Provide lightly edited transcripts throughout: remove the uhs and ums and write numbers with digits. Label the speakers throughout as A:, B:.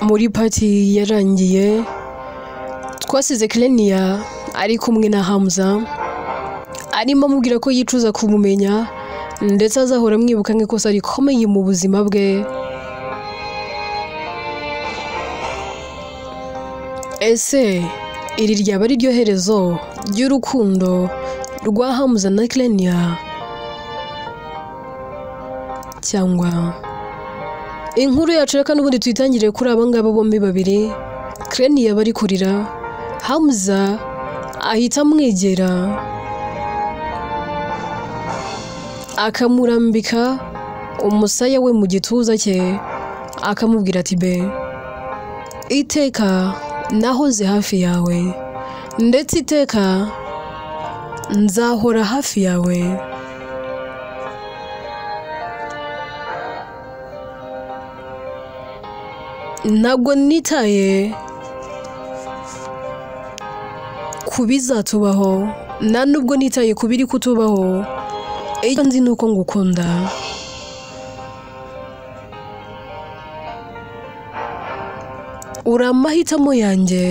A: muri party yarangiye twasize Klenia ari kumwe na Hamza arimo amubwira ko yicuza kumumenya ndetse azahora mwibuka nk'ikosa rikomeye mu buzima bwe. Ese iri ryaba ari ryo herezo ry'urukundo rwa Hamza na Klenia cyangwa inkuru yacu reka n'ubundi tuyitangire kuri abangaba bombi babiri. Klenia bari kurira, Hamza ahita amwegera akamurambika umusaya we mu gituza cye akamubwira ati be iteka nahoze hafi yawe ndetse iteka nzahora hafi yawe. Ntabwo nitaye ku bizatubaho nta nubwo nitaye ku biri kutubaho, icyo nzi ni uko ngukunda. Uri amahitamo yanjye,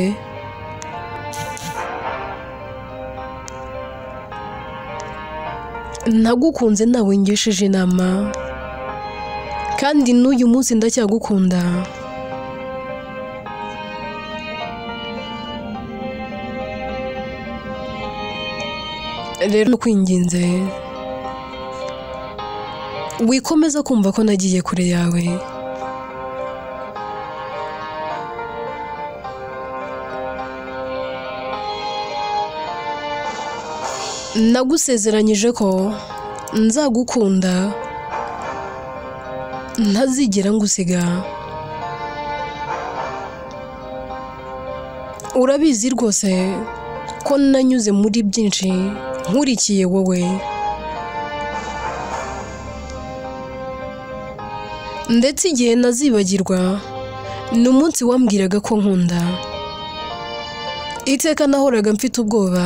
A: nagukunze nawe ngishije inama kandi n'uyu munsi ndacyagukunda. Rero kwinginze wikomeza kumva ko nagiye kure yawe. Nagusezeranyije ko nzagukunda ntazigera ngusiga. Urabizi rwose ko nanyuze muri byinshi nkurikiye wowe, ndetse igihe nazibagirwa ni umunsi wambwiraga ko nkunda. Iteka nahoraga mfite ubwoba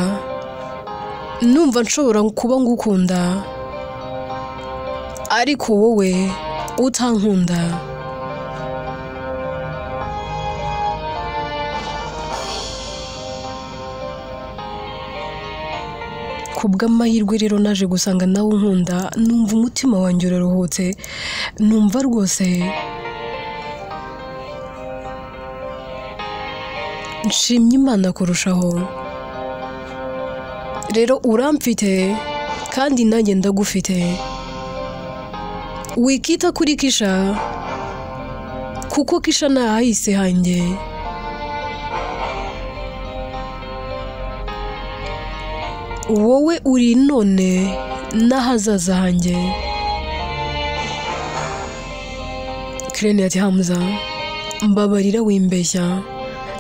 A: numva nshobora kuba ngukunda ariko wowe utankunda. Kubw'amahirwe rero naje gusanga nawe unkunda, numva umutima wanjye uraruhutse, numva rwose nshimye Imana kurushaho. Rero uramfite kandi nanjye ndagufite. Wikita kuri Kisha kuko Kisha nahahise hanjye. Wowe uri none n'ahazaza hanjye. Klenia ati Hamza mbabarira wimbeshya,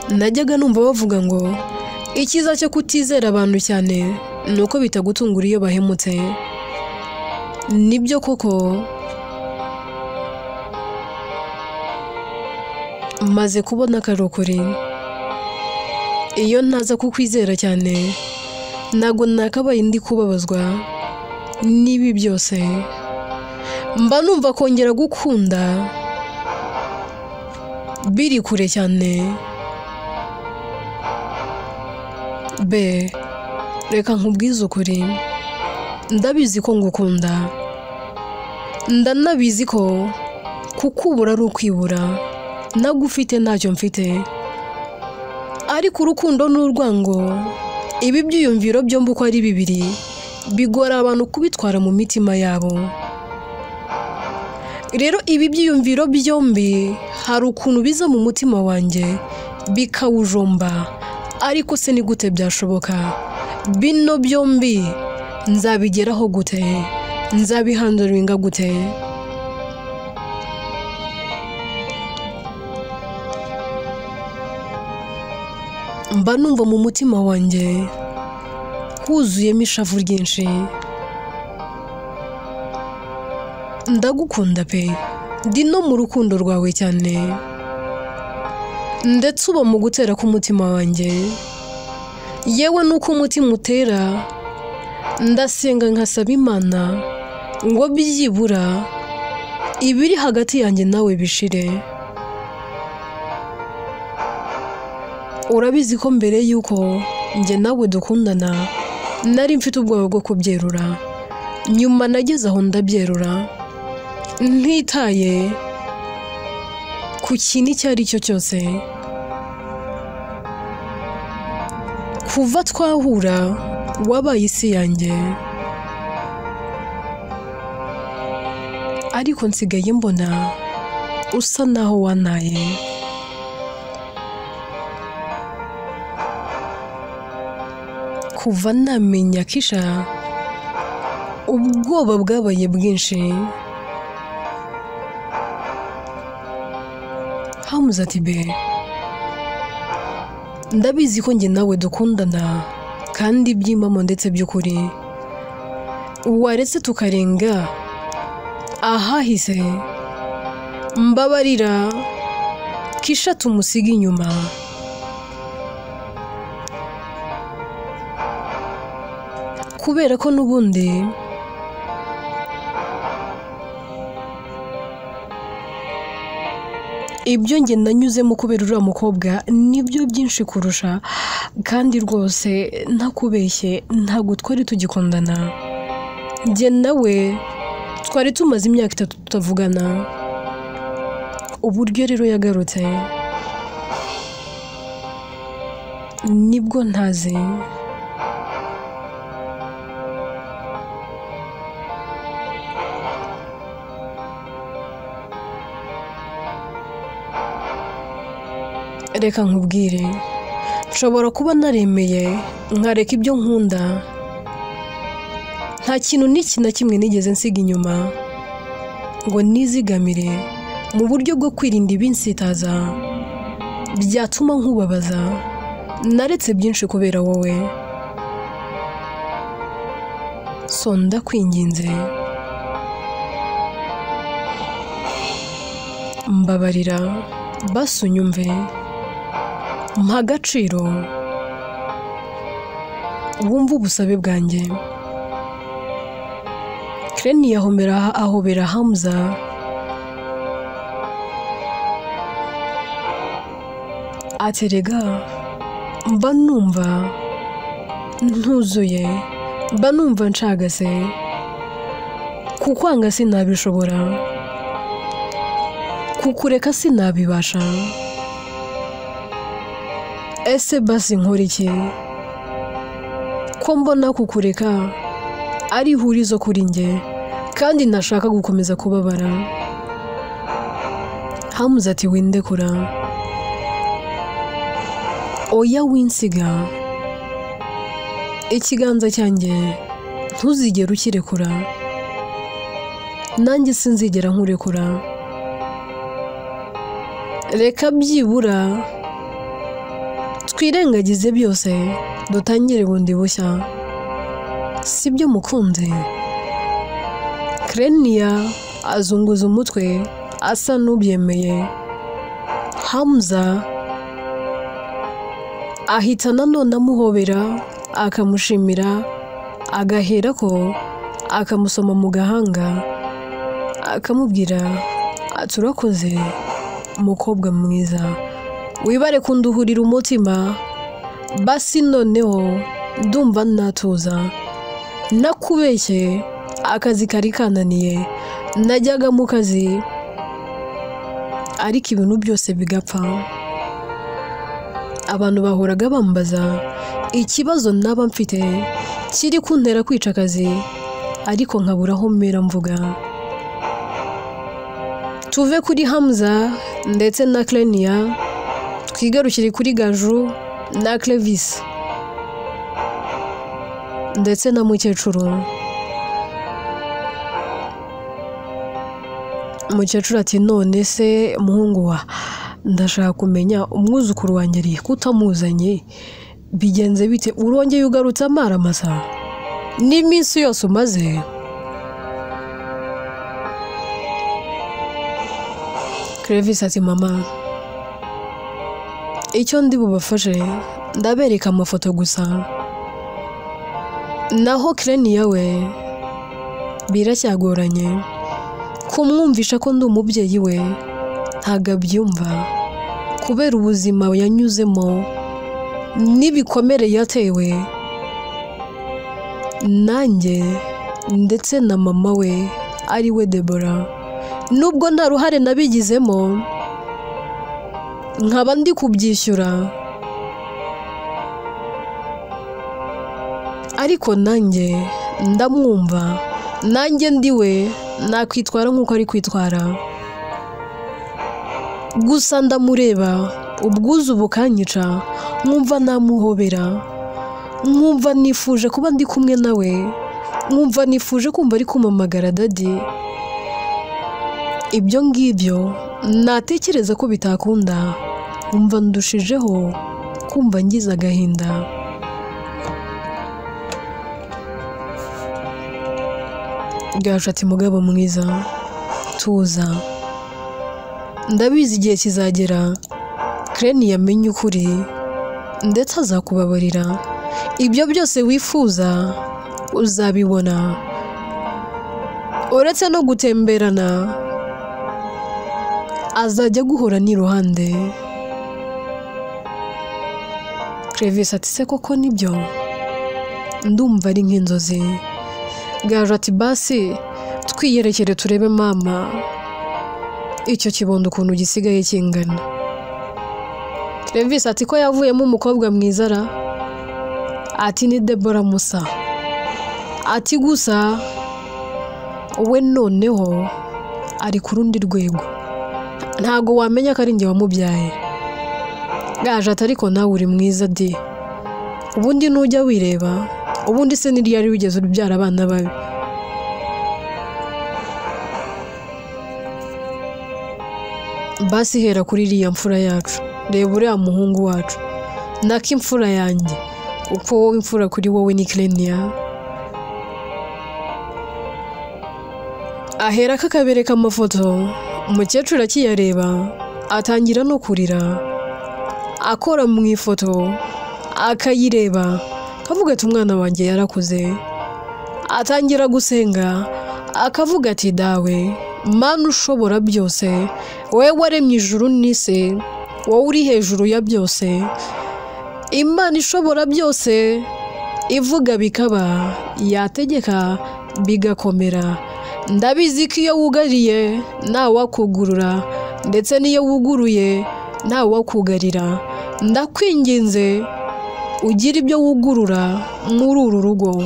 A: najyaga numva bavuga ngo ikiza cyo kutizera abantu cyane ni uko bitagutungura iyo bahemutse. Nibyo koko maze kubona ko ari ukuri. Iyo ntaza kukwizera cyane ntabwo nakabaye ndi kubabazwa n'ibi byose. Mba numva kongera gukunda biri kure cyane. Be reka nkubwize ukuri, ndabizi ko ngukunda, ndanabizi ko kukubura ari ukwibura, nagufite ntacyo mfite. Ariko urukundo n'urwango, ibi byiyumviro byombi uko ari bibiri bigora abantu kubitwara mu mitima yabo. Rero ibi byiyumviro byombi hari ukuntu biza mu mutima wanjye bikawujomba, ariko se ni gute byashoboka? Bino byombi nzabigeraho gute? Nzabihanduringa gute? Mba numva mu mutima wanjye huzuyemo ishavu ryinshi. Ndagukunda pe, ndi no mu rukundo rwawe cyane, ndetse uba mu gutera k'umutima wanjye. Yewe nuko umutima utera ndasenga nkasaba Imana ngo byibura ibiri hagati yanjye nawe bishire. urabizi ko mbere yuko njye nawe dukundana nari mfite ubwoba bwo kubyerura, nyuma nageze aho ndabyerura ntitaye ku kintu icyo ari cyo cyose. Kuva twahura wabaye isi yanjye, ariko nsigaye mbona usa naho wantaye. Kuva namenya Kisha ubwoba bwabaye bwinshi. Hamza ati be, ndabizi ko njye nawe dukundana kandi by'impamo ndetse by'ukuri, waretse tukarenga ahahise. Mbabarira Kisha tumusiga inyuma. Kubera ko n'ubundi ibyo njye nanyuzemo kubera uriya mukobwa nibyo byinshi kurusha, kandi rwose ntakubeshye ntabwo twari tugikundana. Njye nawe twari tumaze imyaka 3 tutavugana. Uburyo rero yagarutse nibwo ntazi. Reka nkubwire, nshobora kuba naremeye nkareka ibyo nkunda, nta kintu n'iki na kimwe nigeze nsiga inyuma ngo nizigamire mu buryo bwo kwirinda ibinsitaza byatuma nkubabaza. Naretse byinshi kubera wowe, so ndakwinginze mbabarira basi unyumve, mpa agaciro, wumva ubusabe bwanjye. Klenia ahobera Hamza aterega, mba numva ntuzuye, mba numva ncagase, kukwanga sinabishobora, kukureka sinabibasha. Ese basi nkora iki ko mbona kukureka ari ihurizo kuri njye kandi nashaka gukomeza kubabara? Hamza ati windekura, oya winsiga, ikiganza cyanjye ntuzigera ukirekura, nanjye sinzigera nkurekura. Reka byibura twirengagize byose dutangire bundi bushya, sibyo mukunzi? Klenia azunguza umutwe asa n'ubyemeye. Hamza ahita nanone amuhobera akamushimira, agahera ko akamusoma mu gahanga akamubwira ati urakoze umukobwa mwiza, wibare kunduhurira umutima, basi noneho ndumva natuza. Nakubeshye akazi kari kananiye, najyaga mu kazi ariko ibintu byose bigapfa. Abantu bahoraga bambaza ikibazo naba mfite kiri kuntera kwica akazi, ariko nkabura aho mera mvuga. Tuve kuri Hamza ndetse na Klenia twigarukire kuri Gaju na Clevis ndetse na mukecuru. Mukecuru ati none se muhungu wa, ndashaka kumenya umwuzukuru wanjye ari kutamuzanye, bigenze bite? Urongeye ugarutse amaramasa n'iminsi yose umaze? Clevis ati mama, icyo ndi bubafashe ndabereka amafoto gusa. Naho Klenia we biracyagoranye kumwumvisha ko ndi umubyeyi we, ntago abyumva kubera ubuzima yanyuzemo n'ibikomere yatewe nanjye ndetse na mama we ari we Deborah, nubwo nta ruhare nabigizemo nkaba ndi kubyishyura, ariko nanjye ndamwumva, nanjye ndiwe nakwitwara nk'uko ari kwitwara. Gusa ndamureba ubwuzu bukanyica, nkumva namuhobera, nkumva nifuje kuba ndi kumwe nawe, nkumva nifuje kumva ari kumamagara dadi. Ibyo ngibyo natekereza ko bitakunda, nkumva ndushijeho kumva ngize agahinda. Gaju ati mugabo mwiza, tuza, ndabizi igihe kizagera Crane yamenye ukuri ndetse azakubabarira. Ibyo byose wifuza uzabibona, uretse no gutemberana azajya guhora n'iruhande. Clevis ati se koko nibyo, ndumva ari nk'inzozi. Gaju ati basi twiyerekere turebe mama icyo kibondo ukuntu gisigaye kingana. Clevis ati ko yavuyemo umukobwa mwiza ra? Ati ni Deborah Musa. Ati gusa we noneho ari ku rundi rwego, ntago wamenya ko ari njye wamubyaye. Gaju ati ariko nawe uri mwiza di, ubundi nujya wireba, ubundi se niriyari wigeze ubyara abana babi? Basi hera kuri iriya mfura yacu, reba uriya muhungu wacu, nako imfura yanjye, uko wowe imfura kuri wowe ni Crane. Ahera kakabereka amafoto, umukecuru akiyareba atangira no kurira, akora mu ifoto akayireba, akavuga ati umwana wanjye yarakuze. Atangira gusenga akavuga ati dawe Mana ushobora byose, wowe waremye ijuru n'isi, wowe uri hejuru ya byose, Imana ishobora byose, ivuga bikaba, yategeka bigakomera. Ndabizi ko iyo wugariye ntawe wakugurura, ndetse n'iyo wuguruye ntawe wakugarira. Ndakwinginze ugira ibyo wugurura muri uru rugo,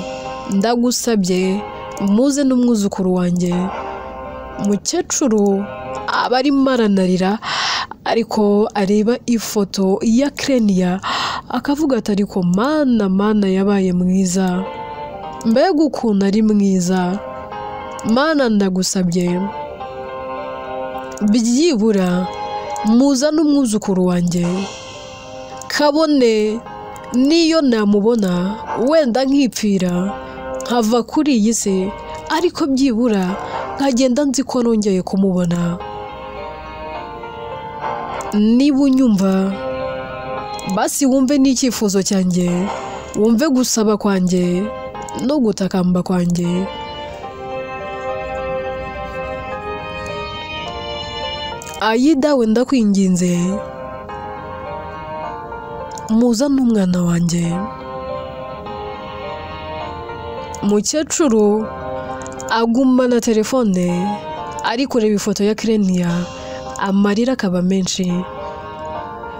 A: ndagusabye muze n'umwuzukuru wanjye. Umukecuru aba arimo aranarira, ariko areba ifoto ya Crane akavuga ati ariko Mana yabaye mwiza, mbega ukuntu ari mwiza. Mana ndagusabye byibura muza n'umwuzukuru wanjye, kabone niyo namubona wenda nkipfira nkava kuri iyi si, ariko byibura nkagenda nzi ko nongeye kumubona. Niba unyumva basi wumve n'icyifuzo cyanjye, wumve gusaba kwanjye no gutakamba kwanjye. Ayida wenda kwinginze muza n'umwana wanjye. Umukecuru agumana telefone ari kureba ifoto ya Crane, amarira akaba menshi.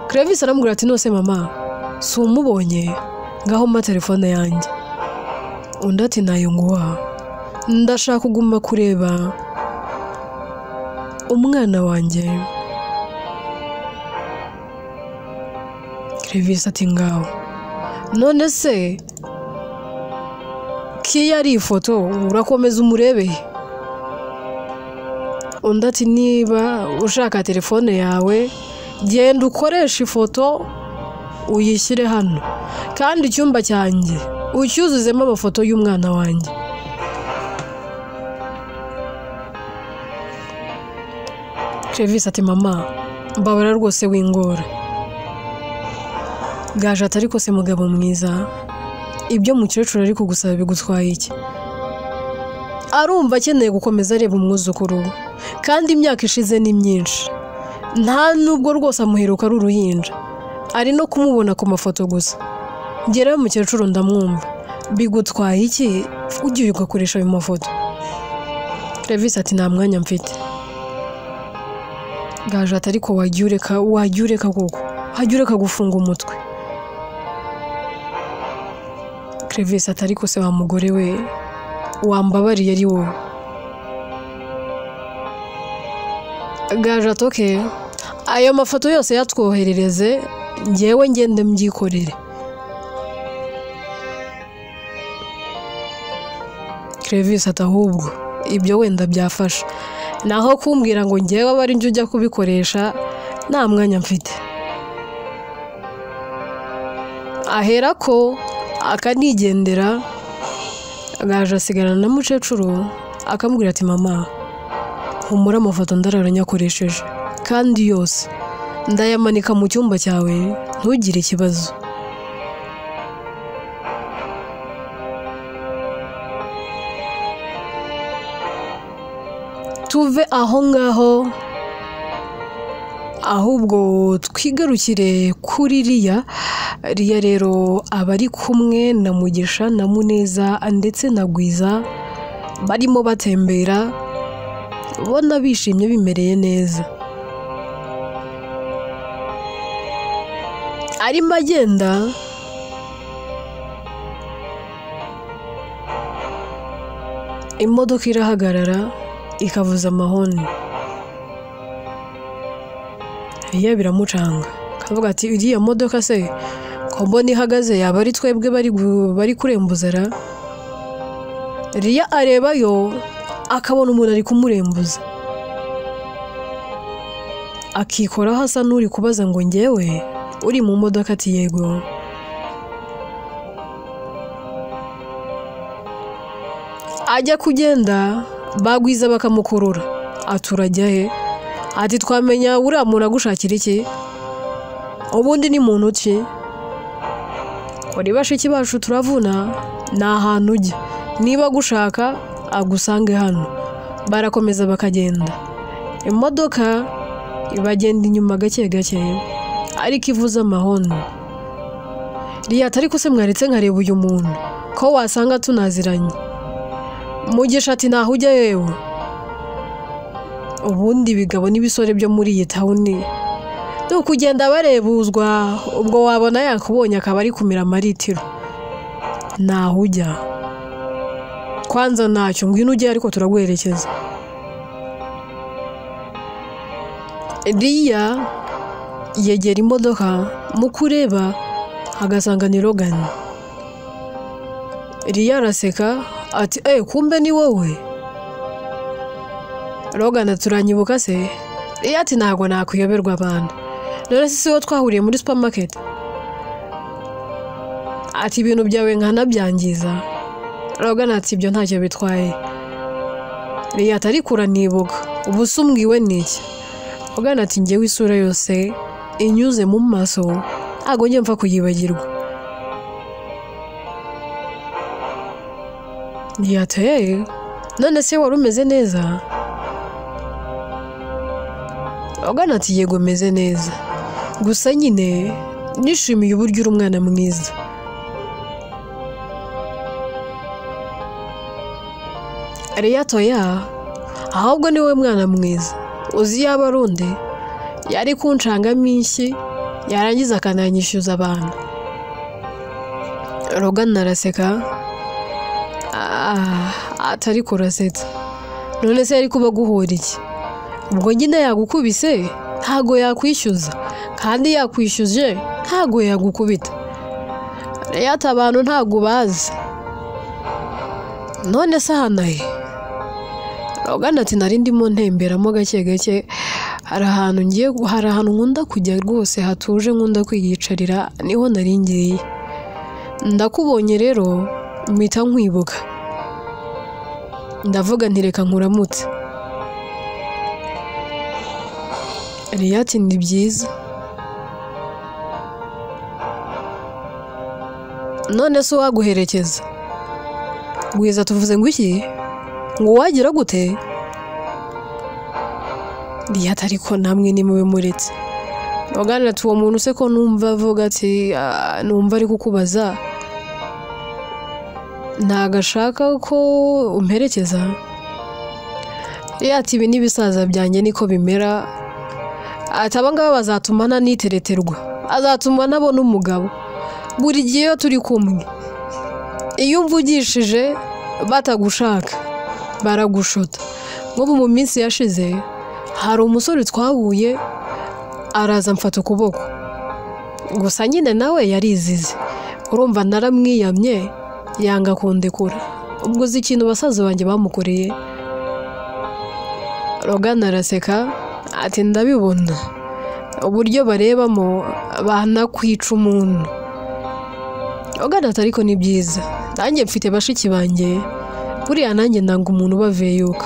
A: Clevis aramubwira ati nose mama si umubonye, ngaho mpa telefone yanjye. Undi ati nayo nguha, ndashaka kuguma kureba umwana wanjye. Clevis ati ngaho none se kiya ari ifoto urakomeza umurebe? Undi ati niba ushaka telefone yawe genda ukoresha ifoto uyishyire hano, kandi icyumba cyanjye ucyuzuzemo amafoto y'umwana wanjye. Clevis ati mama mbabara rwose wingora. Gaju ati ariko se mugabo mwiza, ibyo mukecuru ari kugusaba bigutwaye iki? Arumva akeneye gukomeza areba umwuzukuru, kandi imyaka ishize ni myinshi, nta nubwo rwose amuheruka ari uruhinja. ari no kumubona ku mafoto gusa. Ngera mukecuru ndamwumva, bigutwaye iki ugiye ugakoresha ayo mafoto? Clevis ati nta mwanya mfite. Gaju ati ariko wagiye ureka koko, wagiye ureka gufunga umutwe. Clevis ati ariko se wa mugore we wambabariye ari wowe. Gaju ati okay, ayo mafoto yose yatwoherereze njyewe ngende mbyikorere. Clevis ati ahubwo ibyo wenda byafasha, naho kumbwira ngo njyewe abari njye ujya kubikoresha nta mwanya mfite. Ahera ko akanigendera. Gaju asigarana na mukecuru akamubwira ati mama, humura amafoto ndararanya-koresheje kandi yose ndayamanika mu cyumba cyawe, ntugire ikibazo. Tuve aho ngaho ahubwo twigarukire kuri Riya. Riya rero aba ari kumwe na Mugisha na Muneza ndetse na Gwiza, barimo batembera ubona bishimye bimereye neza. Arimo agenda imodoka irahagarara ikavuza amahoni. Riya biramucanga, akavuga ati iriya modoka se ko mbona ihagaze yaba ari twebwe bari kurembuzara. Riya arebayo akabona umuntu ari kumurembuza, akikoraho asa n'uri kubaza ngo njyewe uri mu modoka? Ati yego. Ajya kugenda bagwiza bakamukurura, aturajya he? Ati twamenya uriya muntu agushakira iki? Ubundi ni muntu ki? Uri bashiki bacu turavuna, ni ahantu ujya, niba agushaka agusange hano. Barakomeza bakagenda, imodoka ibagenda inyuma gake gake ariko ivuza amahoni. Riya ati ariko se mwaretse nkareba uyu muntu ko wasanga tunaziranye. Mugisha ati naho ujya yewe, ubundi bigabo n'ibisore byo muri iyi tawuni ni ukugenda barebuzwa, ubwo wabona yakubonye akaba ari kumira amaritiro. Naho ujya kwanza ntacyo, ngwino ujye ariko turaguherekeza. Riya yegera imodoka, mu kureba agasanga ni Logan. Riya araseka ati kumbe ni wowe? Logan ati turanyibuka se? Riya ati ntabwo nakuyoberwa abantu, none se siwo twahuriye muri supermarket? Ati ibintu byawe nkanabyangiza. Logan ati ibyo ntacyo bitwaye. Riya ati ariko uranibuka, ubu se umbwiwe n'iki? Logan ati njyewe isura yose inyuze mu maso ntabwo njye mfa kuyibagirwa. Riya ati none se wari umeze neza? Logan ati yego meze neza, gusa nyine nishimiye uburyo uri umwana mwiza. Riya ati ahubwo niwe mwana mwiza, uzi yaba ari undi yari kunshangamo inshyi yarangiza akananyishyuza abantu. Logan araseka atari kurasetsa, none se yari kuba guhora iki? Ubwo nyine yagukubise ntago yakwishyuza, kandi yakwishyuje ntago yagukubita. Riya ati abantu ntago bazi, none se hano he? Logan ati nari ndimo ntemberamo gake gake, hari ahantu nkunda kujya rwose hatuje, nkunda kwiyicarira, niho nari ngiye. Ndakubonye rero mpita nkwibuka, ndavuga nti reka nkuramutse. Riya ati ni byiza, none se waguherekeza? Gwiza tuvuze ngo iki? Ngo wagira gute? Riya ati ariko namwe ni mube muretse, Rogana ati uwo muntu se ko numva avuga ati numva ari kukubaza ntagashaka ko umperekeza. Ati ibi n'ibisaza byanjye niko bimera, ati abangaba bazatuma nitereterwa, azatuma nabona umugabo buri gihe iyo turi kumwe. Iyo umvugishije batagushaka baragushota. Nk'ubu mu minsi yashize hari umusore twahuye araza mfata ukuboko, gusa nyine nawe yarizize, urumva naramwiyamye yanga kundekura. Ubwo uzi ikintu basaza banjye bamukoreye? Rogana araseka ati ndabibona uburyo barebamo banakwica umuntu. Rogana ati ariko ni byiza, nanjye mfite bashiki banjye, buriya nanjye nanga umuntu ubaveyuka,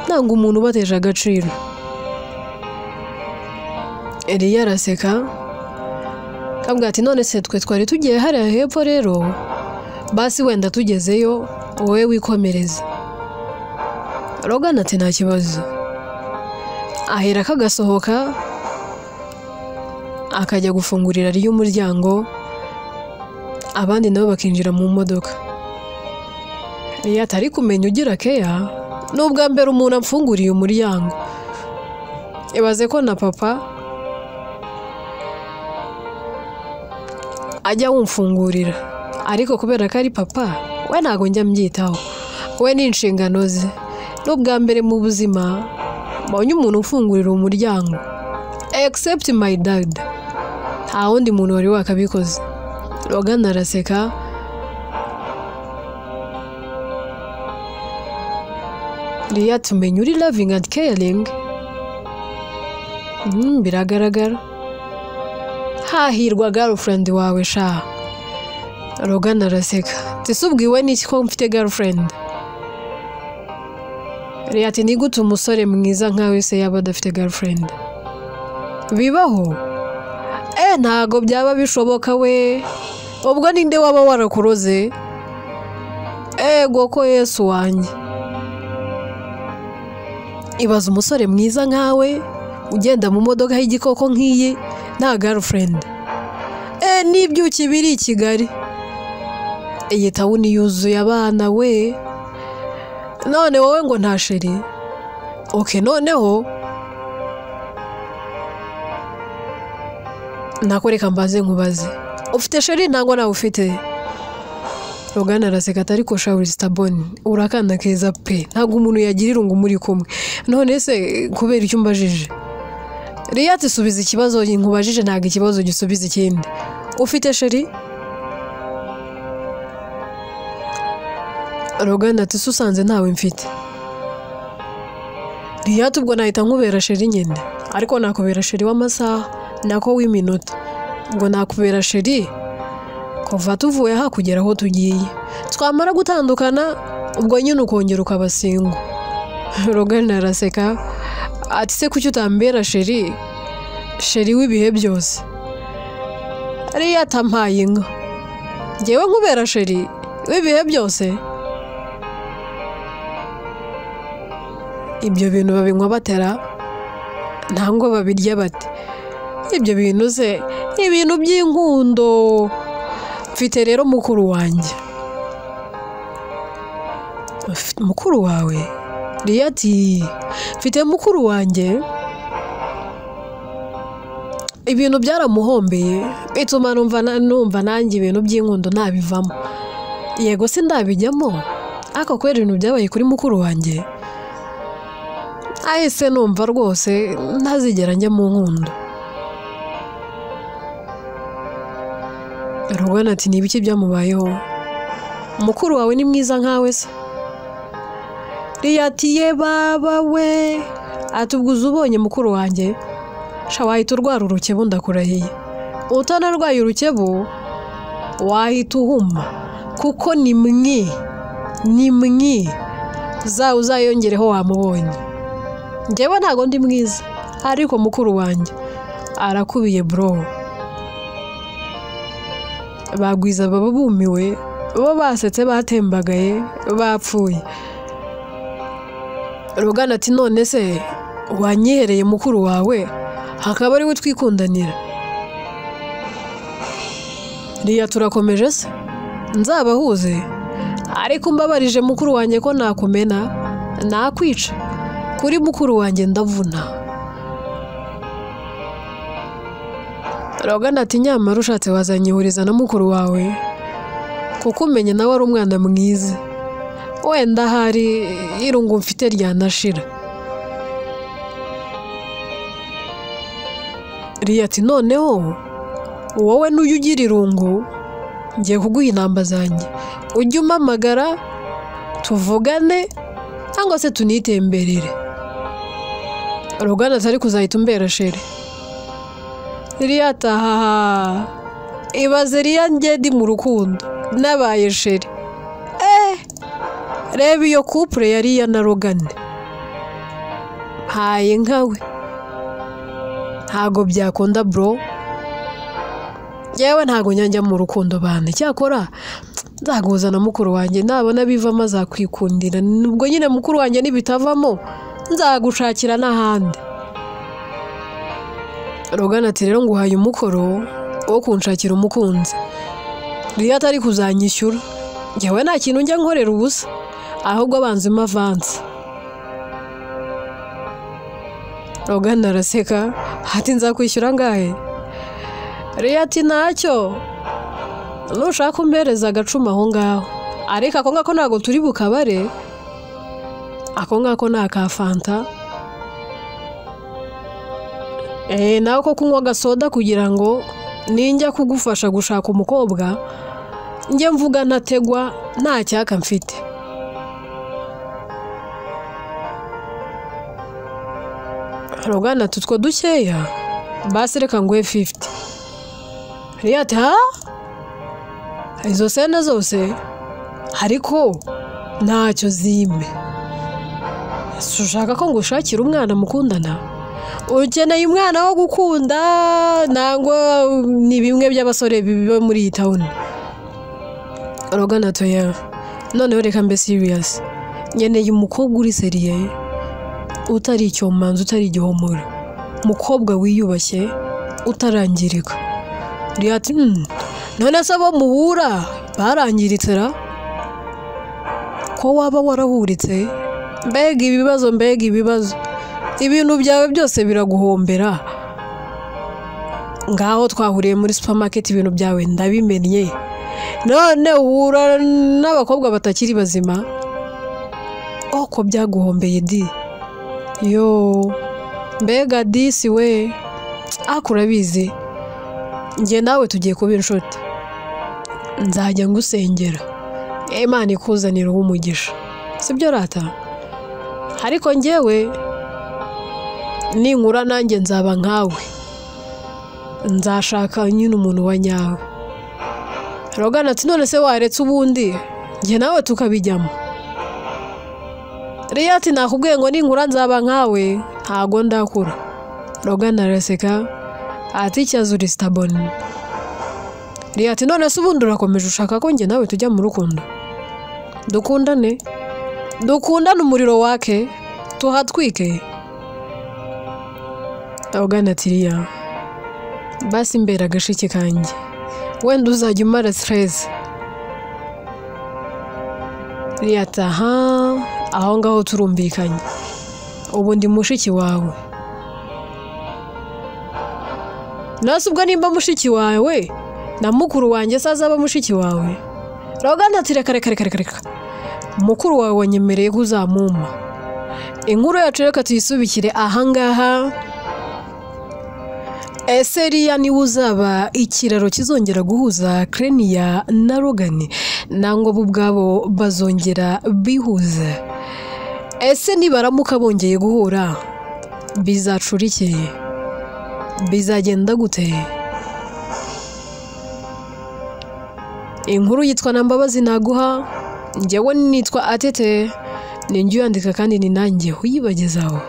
A: nanga umuntu ubateje agaciro. Eliya araseka kabwa ati none se twe twari tugiye hariya hepfo rero, basi wenda tugezeyo wowe wikomereza. Rogana ati nta kibazo. Ahera kagasohoka akajya gufungurira ari umuryango, abandi nabo bakinjira mu modoka. Eliya atari kumenya ugira keya, nubwa mbere umuntu amfunguriye umuryango. Ibaze ko na papa ajya wumfungurira, ariko kubera ko ari papa we ntago njya mbyitaho, we ni inshingano ze. Nubwa mbere mu buzima mbonye umuntu ufungurira umuryango except my dad, nta wundi muntu wari wakabikoze. Rogana araseka Eliya tumenye uri loving and caring. Biragaragara. Hahirwa girlfriend wawe sha. Rogana araseka tisubwiwe n'iki ko mfite girlfriend? Eliya ati ni gute umusore mwiza nkawe se yaba adafite girlfriend? Bibaho? Ntago byaba bishoboka we. Ubwo ninde waba warakuroze? Ego ko Yesu wanjye. Ibaza umusore mwiza nkawe ugenda mu modoka y'igikoko nk'iyi nta girlfriend. N'ibyuki biri i Kigali, iyi tawuni yuzuye abana we, none wowe ngo nta sheri? Okay, noneho nakoreka mbaze nkubaze, ufite sheri ntango nawe ufite? Rogana araseka atari ko shauri staboni, urakanda keza pe, ntago umuntu yagira irungu muri kumwe. None se kubera icyo mbajije? Eliya ati subiza ikibazo nkubajije, ntago ikibazo gisubiza ikindi. Ufite sheri? Rogana ati susanze ntawe mfite. Eliya ati ubwo nahita nkubera sheri nyine, ariko nakubera sheri w'amasaha nako w'iminota, ngo nakubera sheri kuva tuvuye aha kugera aho tugiye, twamara gutandukana ubwo nyine ukongera ukabasingo. Rogana araseka ati se kuki utambera sheri, sheri w'ibihe byose? Eliya atampaye inka, njyewe nkubera sheri w'ibihe byose? Ibyo bintu babinywa batera ntango babirya bate? Ibyo bintu se ibintu by'inkundo. Mfite rero mukuru wanjye. Mukuru wawe? Eliya ati mfite mukuru wanjye, ibintu byaramuhombeye bituma numva nanjye ibintu by'inkundo ntabivamo. Yego se ndabijyamo, ariko kwera ibintu byabaye kuri mukuru wanjye ahise numva rwose ntazigera njya mu nkundo. Rogana ati nibiki byamubayeho? Mukuru wawe ni mwiza nkawe se? Eliya ati ye baba we, atubguza ubonye mukuru wanjye sha wahita urwara urukebu ndakurahiye. Utanarwaye urukebu wahita uhuma, kuko ni mwi uzayongereho wamubonye. Njyewe ntago ndi mwiza, ariko mukuru wanjye arakubiye bro. Bagwiza baba bumiwe, bo basetse batembagaye bapfuye. Rogana ati none se wanyihereye mukuru wawe hakaba ari we twikundanira. Riya turakomeje se nzabahuze, ariko mbabarije mukuru wanjye ko nakumena nakwica. Kuri mukuru wanjye ndavuna. Rogana ati nyamara ushatse wazanyihuriza na mukuru wawe, kuko umenye nawe ari umwana mwiza, wenda hari irungu mfite ryanashira. Riya ati noneho wowe n'uyu ugira irungu ngiye kuguha inamba zanjye, ujye umpamagara tuvugane cyangwa se tunitemberere. Rogana atari kuzahita umbera sheri. Riya ati ahaha, ibaze Riya njye ndi mu rukundo nabaye sheri. Reba iyo couple ya Riya na Rogane, haye nkawe ntago byakunda bro. Yewe ntago njya mu rukundo bane, cyakora nzaguhuza na mukuru wanjye, nabona bivamo azakwikundira. Nubwo nyine mukuru wanjye nibitavamo nzagushakira n'ahandi. Rogana ati rero nguhaye umukoro wo kunshakira umukunzi. Riya atari kuzanyishyura, njyewe nta kintu njya nkorera ubusa, ahubwo abanzemo avance. Rogana araseka ati nzakwishyura ngahe? Riya ati ntacyo, nushaka umpereza agacuma aho ngaho, ariko ako ngako ntabwo turi bukabare, ako ngako ni aka fanta. Nawe ko kunywa agasoda kugira ngo ninjya kugufasha gushaka umukobwa njye mvuga ntategwa nta cyaka mfite. Rogana ati utwo dukeya basi reka nguhe 50. Riya ati ha? Izo sena zose ariko ntacyo zime. Ushaka ko ngushakira umwana mukundana? Ukeneye umwana wo gukunda nangwa ni bimwe by'abasore biba muri iyi town? Rogana ati ya noneho reka mbe serious, nkeneye umukobwa uri seriye, utari icyomanzi, utari igihomora, umukobwa wiyubashye utarangirika. Riya ati none se abo muhura barangiritse ra? Ko waba warahuritse? Mbega ibibazo, mbega ibibazo, ibintu byawe byose biraguhombera. Ngaho twahuriye muri supermarket, ibintu byawe ndabimennye, none uhura n'abakobwa batakiri bazima. Ko byaguhombeye di. Yo mbega disi we, akurabizi njye nawe tugiye kuba inshuti, nzajya ngusengera Imana ikuzanira umugisha, sibyo rata? Ariko njyewe ninkura nanjye nzaba nkawe, nzashaka nyine umuntu wa nyawe. Rogana ati none se waretse ubundi njye nawe tukabijyamo? Riya ati nakubwiye ngo ninkura nzaba nkawe, ntago ndakura. Rogana araseka ati cyazo uri stubborn. Riya ati none se ubundi urakomeje ushaka ko njye nawe tujya mu rukundo? Dukundane umuriro wake tuhatwike. Rogana ati Riya basi mbera agashike kanjye, wenda uzajya umara stress. Riya ati aha, aho ngaho turumvikanye, ubu ndi mushiki wawe. Nase ubwo nimba mushiki wawe na mukuru wanjye sazaba mushiki wawe? Rogana ati reka, mukuru wawe wanyemereye kuzamuma. Inkuru yacu reka tuyisubikire ahangaha. Ese Riya niwe uzaba ikiraro kizongera guhuza Klenia na Rogane, nango bo ubwabo bazongera bihuza? Ese nibaramuka bongeye guhura bizacurikeye, bizagenda gute? Inkuru yitwa Nambabazi naguha, njyewe nitwa Atete, ninjye uyandika kandi ni nanjye uyibagezaho.